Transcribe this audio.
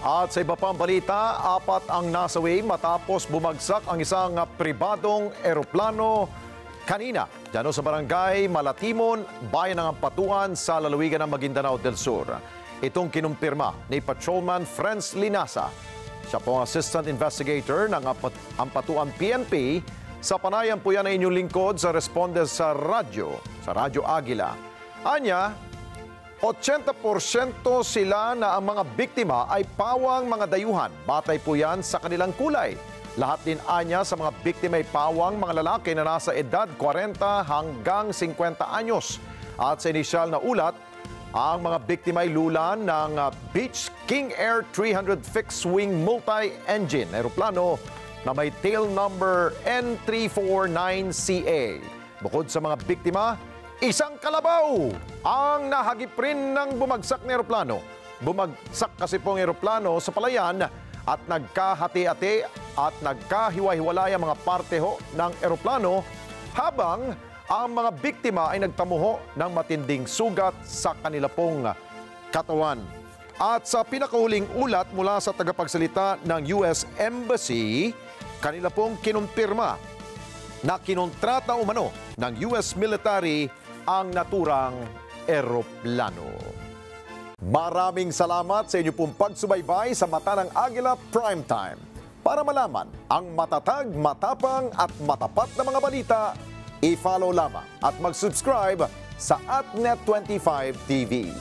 At sa iba pang balita, 4 ang nasawi matapos bumagsak ang isang pribadong eroplano kanina dyan sa barangay Malatimon, bayan ng Ampatuan sa lalawigan ng Maguindanao del Sur. Itong kinumpirma ni Patrolman Friends Linasa. Siya po ang Assistant Investigator ng Ampatuan PNP. Sa panayam po yan ang inyong lingkod sa Responde sa Radyo Agila. Anya, 80% sila na ang mga biktima ay pawang mga dayuhan. Batay po yan sa kanilang kulay. Lahat din anya sa mga biktima ay pawang mga lalaki na nasa edad 40 hanggang 50 anyos. At sa inisyal na ulat, ang mga biktima ay lulan ng Beech King Air 300 fixed-wing multi-engine aeroplano na may tail number N349CA. Bukod sa mga biktima, isang kalabaw ang nahagip rin ng bumagsak na eroplano. Bumagsak kasi pong eroplano sa palayan at nagkahati-hati at nagkahiwa-hiwalay ang mga parte ng eroplano habang ang mga biktima ay nagtamuho ng matinding sugat sa kanila pong katawan. At sa pinakahuling ulat mula sa tagapagsalita ng US Embassy, kanila pong kinumpirma na kinontrata umano ng US military ang naturang eroplano. Maraming salamat sa inyo pong pagsubaybay sa Mata ng Agila Primetime. Para malaman ang matatag, matapang at matapat na mga balita, i-follow lamang at mag-subscribe sa AtNet25 TV.